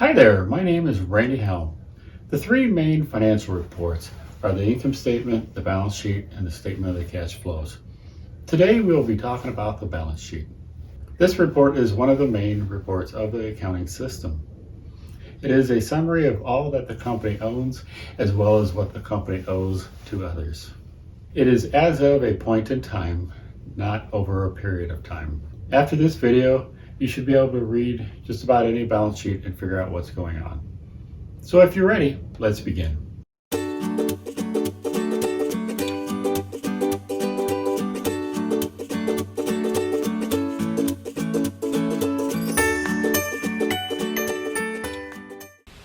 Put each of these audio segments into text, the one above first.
Hi there, my name is Randy Helm. The three main financial reports are the income statement, the balance sheet, and the statement of the cash flows. Today we will be talking about the balance sheet. This report is one of the main reports of the accounting system. It is a summary of all that the company owns as well as what the company owes to others. It is as of a point in time, not over a period of time. After this video, you should be able to read just about any balance sheet and figure out what's going on. So if you're ready, let's begin.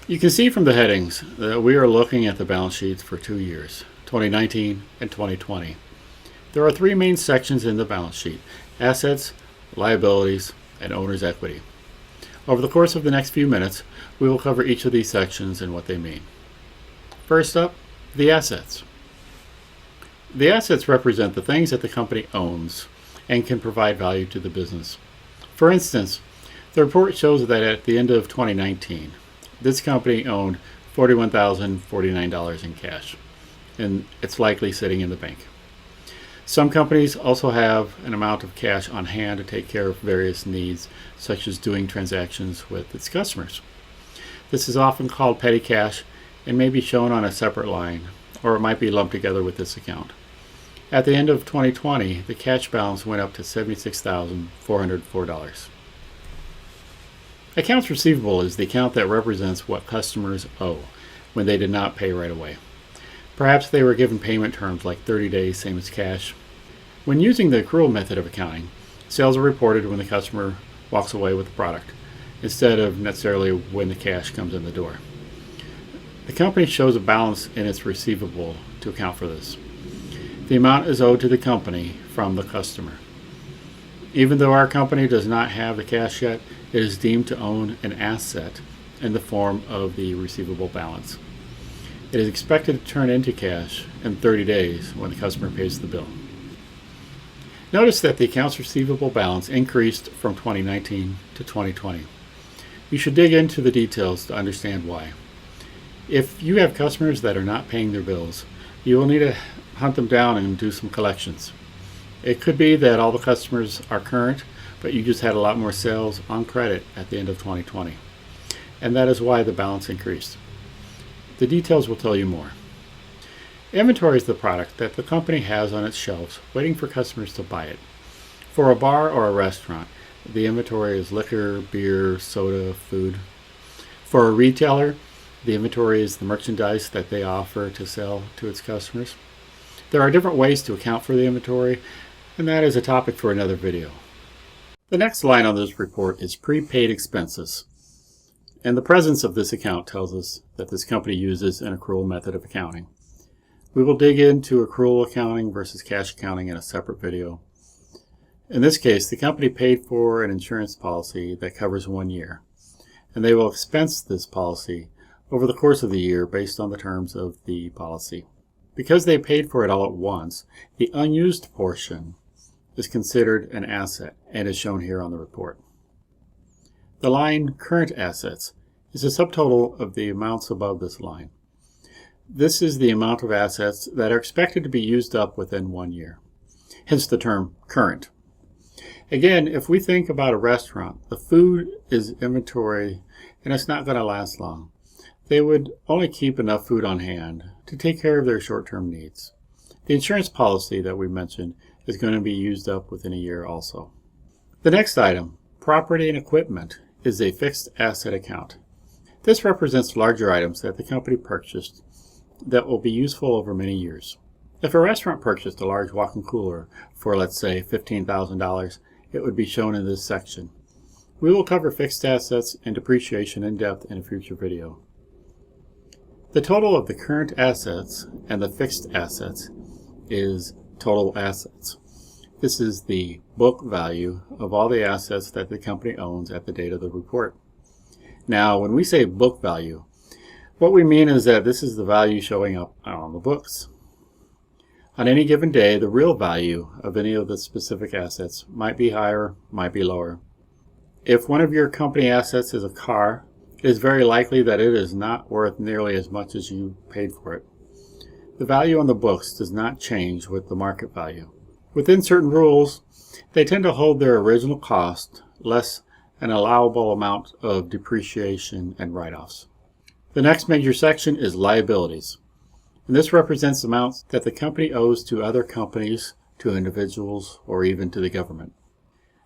You can see from the headings that we are looking at the balance sheets for 2 years, 2019 and 2020. There are three main sections in the balance sheet: assets, liabilities, and owner's equity. Over the course of the next few minutes, we will cover each of these sections and what they mean. First up, the assets. The assets represent the things that the company owns and can provide value to the business. For instance, the report shows that at the end of 2019, this company owned $41,049 in cash, and it's likely sitting in the bank. Some companies also have an amount of cash on hand to take care of various needs, such as doing transactions with its customers. This is often called petty cash and may be shown on a separate line, or it might be lumped together with this account. At the end of 2020, the cash balance went up to $76,404. Accounts receivable is the account that represents what customers owe when they did not pay right away. Perhaps they were given payment terms like 30 days, same as cash. When using the accrual method of accounting, sales are reported when the customer walks away with the product, instead of necessarily when the cash comes in the door. The company shows a balance in its receivable to account for this. The amount is owed to the company from the customer. Even though our company does not have the cash yet, it is deemed to own an asset in the form of the receivable balance. It is expected to turn into cash in 30 days when the customer pays the bill. Notice that the accounts receivable balance increased from 2019 to 2020. You should dig into the details to understand why. If you have customers that are not paying their bills, you will need to hunt them down and do some collections. It could be that all the customers are current, but you just had a lot more sales on credit at the end of 2020. And that is why the balance increased. The details will tell you more. Inventory is the product that the company has on its shelves waiting for customers to buy it. For a bar or a restaurant, the inventory is liquor, beer, soda, food. For a retailer, the inventory is the merchandise that they offer to sell to its customers. There are different ways to account for the inventory, and that is a topic for another video. The next line on this report is prepaid expenses. And the presence of this account tells us that this company uses an accrual method of accounting. We will dig into accrual accounting versus cash accounting in a separate video. In this case, the company paid for an insurance policy that covers 1 year, and they will expense this policy over the course of the year based on the terms of the policy. Because they paid for it all at once, the unused portion is considered an asset and is shown here on the report. The line current assets is a subtotal of the amounts above this line. This is the amount of assets that are expected to be used up within 1 year, hence the term current. Again, if we think about a restaurant, the food is inventory and it's not going to last long. They would only keep enough food on hand to take care of their short-term needs. The insurance policy that we mentioned is going to be used up within a year also. The next item, property and equipment, is a fixed asset account. This represents larger items that the company purchased that will be useful over many years. If a restaurant purchased a large walk-in cooler for, let's say, $15,000, it would be shown in this section. We will cover fixed assets and depreciation in depth in a future video. The total of the current assets and the fixed assets is total assets. This is the book value of all the assets that the company owns at the date of the report. Now, when we say book value, what we mean is that this is the value showing up on the books. On any given day, the real value of any of the specific assets might be higher, might be lower. If one of your company assets is a car, It is very likely that it is not worth nearly as much as you paid for it. The value on the books does not change with the market value. Within certain rules, they tend to hold their original cost less an allowable amount of depreciation and write-offs. The next major section is liabilities. And this represents amounts that the company owes to other companies, to individuals, or even to the government.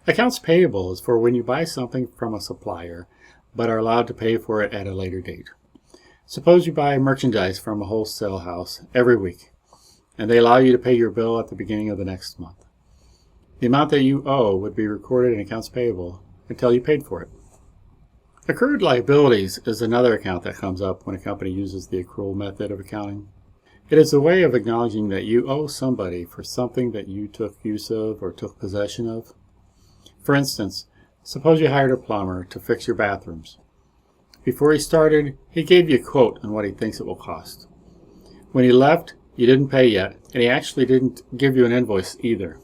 Accounts payable is for when you buy something from a supplier, but are allowed to pay for it at a later date. Suppose you buy merchandise from a wholesale house every week, and they allow you to pay your bill at the beginning of the next month. The amount that you owe would be recorded in accounts payable until you paid for it. Accrued liabilities is another account that comes up when a company uses the accrual method of accounting. It is a way of acknowledging that you owe somebody for something that you took use of or took possession of. For instance, suppose you hired a plumber to fix your bathrooms. Before he started, he gave you a quote on what he thinks it will cost. When he left, you didn't pay yet, and he actually didn't give you an invoice either.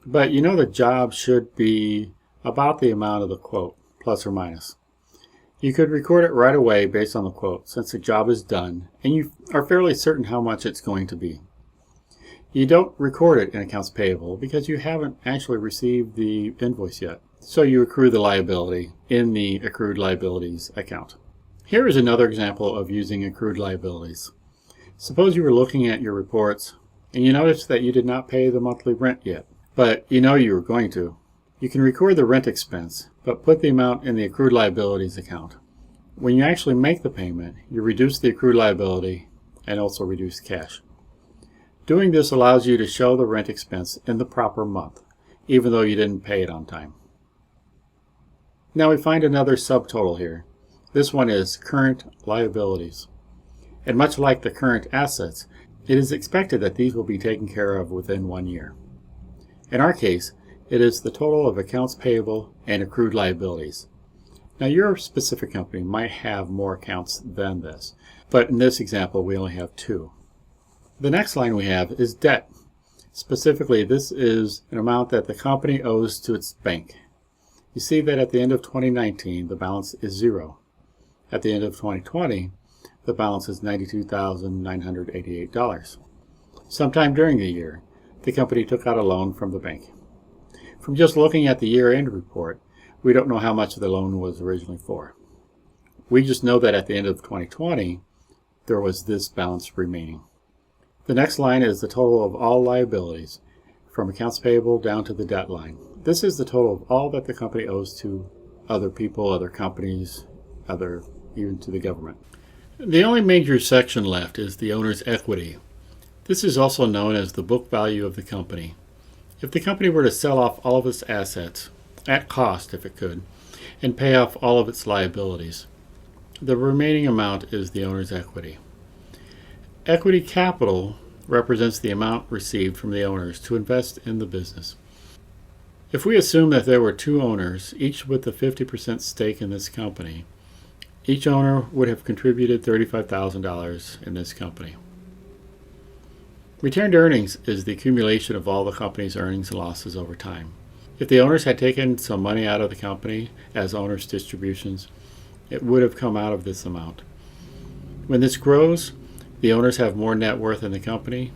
But you know the job should be about the amount of the quote, plus or minus. You could record it right away based on the quote, since the job is done, and you are fairly certain how much it's going to be. You don't record it in accounts payable because you haven't actually received the invoice yet, so you accrue the liability in the accrued liabilities account. Here is another example of using accrued liabilities. Suppose you were looking at your reports and you noticed that you did not pay the monthly rent yet, but you know you were going to. You can record the rent expense, but put the amount in the accrued liabilities account. When you actually make the payment, you reduce the accrued liability and also reduce cash. Doing this allows you to show the rent expense in the proper month, even though you didn't pay it on time. Now we find another subtotal here. This one is current liabilities. And much like the current assets, it is expected that these will be taken care of within 1 year. In our case, it is the total of accounts payable and accrued liabilities. Now your specific company might have more accounts than this, but in this example we only have 2. The next line we have is debt. Specifically, this is an amount that the company owes to its bank. You see that at the end of 2019 the balance is 0. At the end of 2020 the balance is $92,988. Sometime during the year, the company took out a loan from the bank. From just looking at the year-end report, we don't know how much the loan was originally for. We just know that at the end of 2020, there was this balance remaining. The next line is the total of all liabilities, from accounts payable down to the debt line. This is the total of all that the company owes to other people, other companies, even to the government. The only major section left is the owner's equity. This is also known as the book value of the company. If the company were to sell off all of its assets, at cost if it could, and pay off all of its liabilities, the remaining amount is the owner's equity. Equity capital represents the amount received from the owners to invest in the business. If we assume that there were 2 owners, each with a 50% stake in this company, each owner would have contributed $35,000 in this company. Returned earnings is the accumulation of all the company's earnings and losses over time. If the owners had taken some money out of the company as owners' distributions, it would have come out of this amount. When this grows, the owners have more net worth in the company.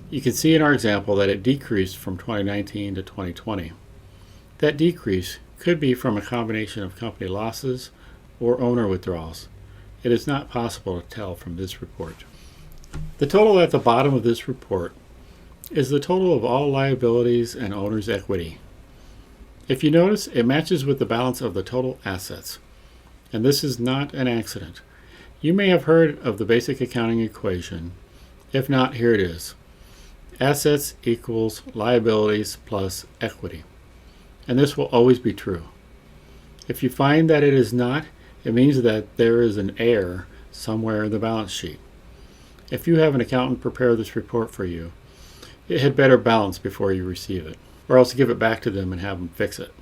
You can see in our example that it decreased from 2019 to 2020. That decrease could be from a combination of company losses or owner withdrawals. It is not possible to tell from this report. The total at the bottom of this report is the total of all liabilities and owner's equity. If you notice, it matches with the balance of the total assets. And this is not an accident. You may have heard of the basic accounting equation. If not, here it is. Assets equals liabilities plus equity. And this will always be true. If you find that it is not, it means that there is an error somewhere in the balance sheet. If you have an accountant prepare this report for you, it had better balance before you receive it, or else give it back to them and have them fix it.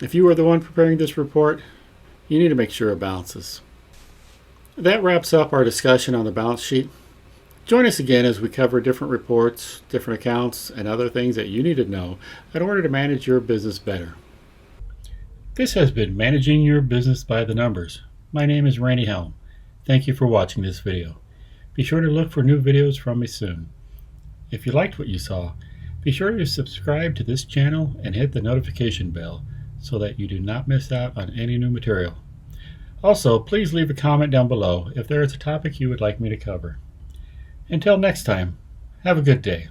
If you are the one preparing this report, you need to make sure it balances. That wraps up our discussion on the balance sheet. Join us again as we cover different reports, different accounts, and other things that you need to know in order to manage your business better. This has been Managing Your Business by the Numbers. My name is Randy Helm. Thank you for watching this video. Be sure to look for new videos from me soon. If you liked what you saw, be sure to subscribe to this channel and hit the notification bell so that you do not miss out on any new material. Also, please leave a comment down below if there is a topic you would like me to cover. Until next time, have a good day.